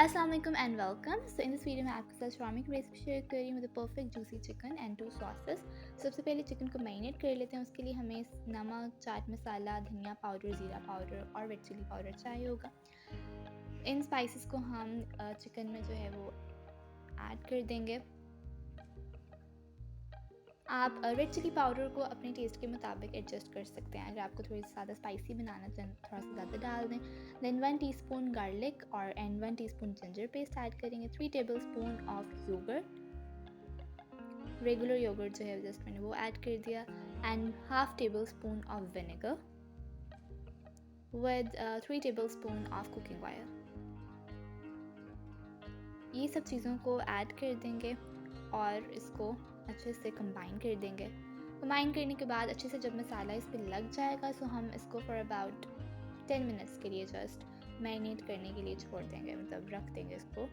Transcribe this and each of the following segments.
अस्सलाम वालेकुम and welcome. So in this video मैं आपके साथ शवारमा की रेसिपी शेयर कर रही हूँ with perfect juicy chicken and 2 sauces. सबसे पहले चिकन को मैरिनेट कर लेते हैं। उसके लिए हमें नमक, चाट मसाला, धनिया पाउडर, ज़ीरा पाउडर और रेड चिली पाउडर चाहिए होगा। इन स्पाइसेस को हम चिकन में जो है वो ऐड कर देंगे। आप रेड चिली पाउडर को अपने टेस्ट के मुताबिक एडजस्ट कर सकते हैं। अगर आपको थोड़ी ज़्यादा स्पाइसी बनाना चाहें थोड़ा सा ज़्यादा डाल दें। देन 1 टीस्पून गार्लिक और 1 टीस्पून जिंजर पेस्ट ऐड करेंगे। 3 tablespoon of yogurt, regular yogurt just है जस्ट मैंने वो ऐड कर दिया and half tablespoon of vinegar with 3 tablespoon of cooking oil. ये सब चीज़ों को ऐड कर देंगे और इसको अच्छे से कंबाइन कर देंगे। कंबाइन करने के बाद अच्छे से जब मसाला इस पर लग जाएगा तो हम इसको फॉर अबाउट 10 मिनट्स के लिए जस्ट मैरिनेट करने के लिए छोड़ देंगे, मतलब रख देंगे इसको।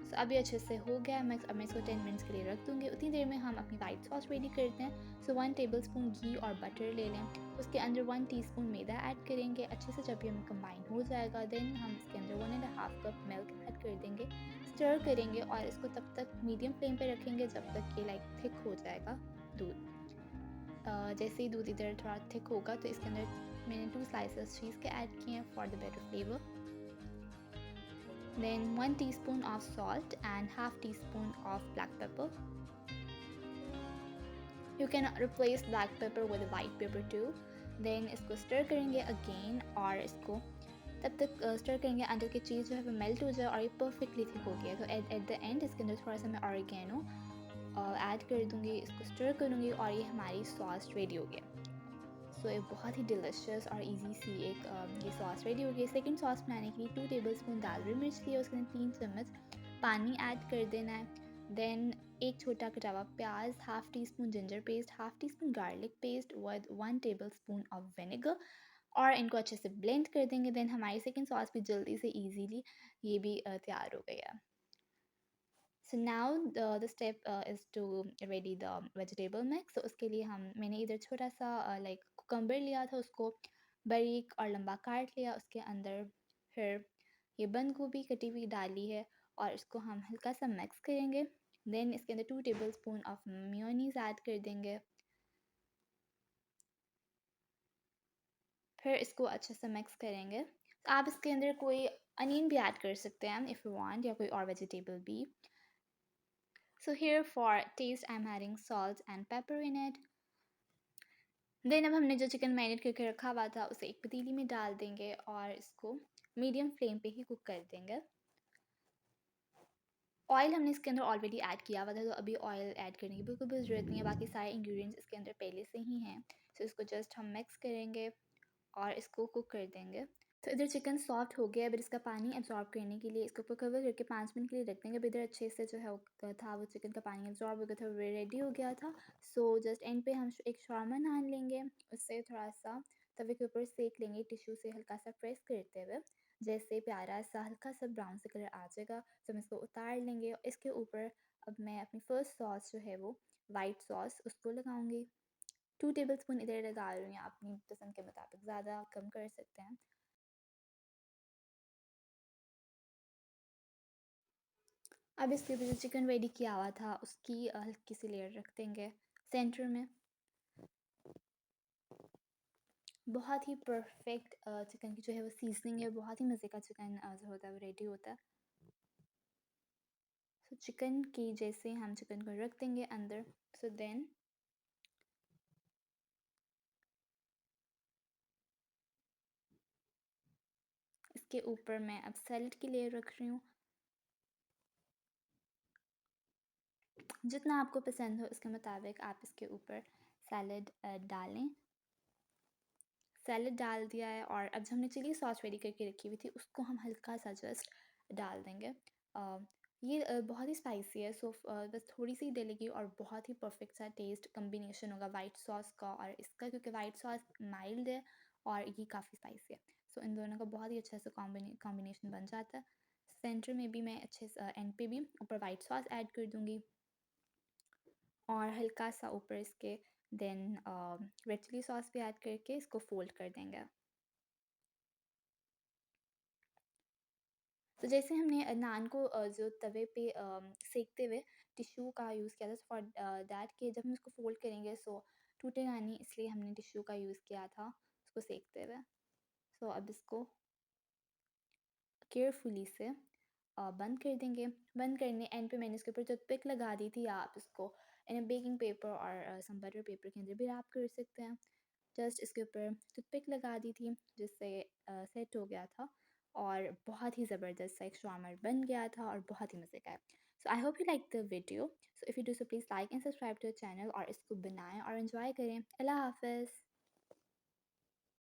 सो अभी अच्छे से हो गया। अब मैं इसको 10 मिनट्स के लिए रख दूँगी। उतनी देर में हम अपनी वाइट सॉस रेडी करते हैं। सो 1 टेबलस्पून घी और बटर ले लें। उसके अंदर 1 टीस्पून मैदा ऐड करेंगे। अच्छे से जब ये कंबाइन हो जाएगा देन हम इसके अंदर 1.5 कप मिल्क ऐड कर देंगे। स्टर करेंगे और इसको तब तक मीडियम फ्लेम पे रखेंगे जब तक ये थिक हो जाएगा दूध। जैसे ही दूध इधर थोड़ा थिक होगा तो इसके अंदर मैंने 2 स्लाइसेस चीज़ के ऐड किए हैं for the better flavour. Then 1 teaspoon of salt and half teaspoon of black pepper. You can replace black pepper with white pepper too. Then इसको stir करेंगे again और इसको तब तक stir करेंगे अंदर की चीज़ जो है वो मेल्ट हो जाए और ये परफेक्टली थिक हो गया। तो एट द एंड इसके अंदर थोड़ा सा मैं ऑरिगेनो ऐड कर दूँगी, इसको स्टर करूँगी और ये हमारी सॉस रेडी हो गया। सो एक बहुत ही डिलिशियस और इजी सी एक ये सॉस रेडी हो गई। सेकंड सॉस बनाने के लिए 2 टेबलस्पून दाल मिर्च लिए, उसके अंदर 3 चम्मच पानी ऐड कर देना है। देन एक छोटा कटा हुआ प्याज, half tea spoon ginger paste, half tea spoon garlic paste with 1 tablespoon of vinegar और इनको अच्छे से ब्लेंड कर देंगे। देन हमारी सेकंड सॉस भी जल्दी से इजीली ये भी तैयार हो गया। So now the step is to ready the vegetable mix. तो उसके लिए मैंने इधर छोटा सा कुकम्बर लिया था, उसको बारीक और लंबा काट लिया। उसके अंदर फिर ये बंद गोभी कटी हुई डाली है और इसको हम हल्का सा मिक्स करेंगे। देन इसके अंदर 2 टेबलस्पून ऑफ मेयोनीज़ ऐड कर देंगे। फिर इसको अच्छे से मिक्स करेंगे। तो आप इसके अंदर कोई अनियन भी ऐड कर सकते हैं इफ़ यू वांट, या कोई और वेजिटेबल भी। So here for taste I'm adding salt and pepper in it. Then अब हमने जो चिकन मैरिनेट करके रखा हुआ था उसे एक पतीली में डाल देंगे और इसको मीडियम फ्लेम पे ही कुक कर देंगे। ऑयल हमने इसके अंदर ऑलरेडी ऐड किया हुआ था, तो अभी ऑयल ऐड करने की बिल्कुल भी ज़रूरत नहीं है। बाकी सारे इंग्रेडिएंट्स इसके अंदर पहले से ही हैं। तो इसको जस्ट हम मिक्स करेंगे और इसको कुक कर देंगे। तो इधर चिकन सॉफ्ट हो गया। अब इसका पानी एब्जॉर्ब करने के लिए इसको ऊपर कवर करके 5 मिनट के लिए रख देंगे। अब इधर अच्छे से जो है वो चिकन का पानी एब्जॉर्ब हो गया था, रेडी हो गया था। सो जस्ट एंड पे हम एक शॉर्मा नान लेंगे, उससे थोड़ा सा तवे के ऊपर सेक लेंगे टिश्यू से हल्का सा प्रेस करते हुए। जैसे प्यारा सा हल्का सा ब्राउन सा कलर आ जाएगा तो हम इसको उतार लेंगे। इसके ऊपर अब मैं अपनी फर्स्ट सॉस जो है वो वाइट सॉस उसको लगाऊंगी। 2 टेबलस्पून इधर लगा रही हूँ, अपनी पसंद के मुताबिक ज़्यादा कम कर सकते हैं। अब इसके ऊपर जो चिकन रेडी किया हुआ था उसकी हल्की सी लेयर रख देंगे सेंटर में। बहुत ही परफेक्ट चिकन की जो है वो सीजनिंग है, बहुत ही मज़े का चिकन जो होता है वो रेडी होता है। सो चिकन की जैसे हम चिकन को रख देंगे अंदर। सो देन इसके ऊपर मैं अब सैलड की लेयर रख रही हूँ। जितना आपको पसंद हो उसके मुताबिक आप इसके ऊपर सैलड डालें। सैलड डाल दिया है और अब जो हमने चिली सॉस रेडी करके रखी हुई थी उसको हम हल्का सा जस्ट डाल देंगे। ये बहुत ही स्पाइसी है, सो बस थोड़ी सी डलेगी और बहुत ही परफेक्ट सा टेस्ट कम्बिनेशन होगा वाइट सॉस का और इसका, क्योंकि वाइट सॉस माइल्ड है और ये काफ़ी स्पाइसी है। सो इन दोनों का बहुत ही अच्छा सा कॉम्बिनेशन बन जाता है। सेंटर में भी मैं अच्छे से एंड पे भी ऊपर वाइट सॉस ऐड कर दूँगी और हल्का सा ऊपर इसके देन रेड चिली सॉस भी ऐड करके इसको फोल्ड कर देंगे। तो जैसे हमने नान को जो तवे पे सेकते हुए टिश्यू का यूज़ किया था फॉर दैट कि जब हम इसको फ़ोल्ड करेंगे सो टूटेगा नहीं, इसलिए हमने टिश्यू का यूज़ किया था उसको सेकते हुए। सो अब इसको केयरफुली से बंद कर देंगे। बंद करने एंड पे मैंने इसके ऊपर टूथपिक लगा दी थी, आप इसको इन बेकिंग पेपर और सम बटर पेपर के अंदर भी रैप कर सकते हैं। जस्ट इसके ऊपर टूथपिक लगा दी थी जिससे सेट हो गया था और बहुत ही ज़बरदस्त सा एक शाwarma बन गया था और बहुत ही मज़े का है। So I hope you like the video. So if you do so please like and subscribe to the channel और इसको बनाएं और एंजॉय करें। अल्लाह हाफ़िज़।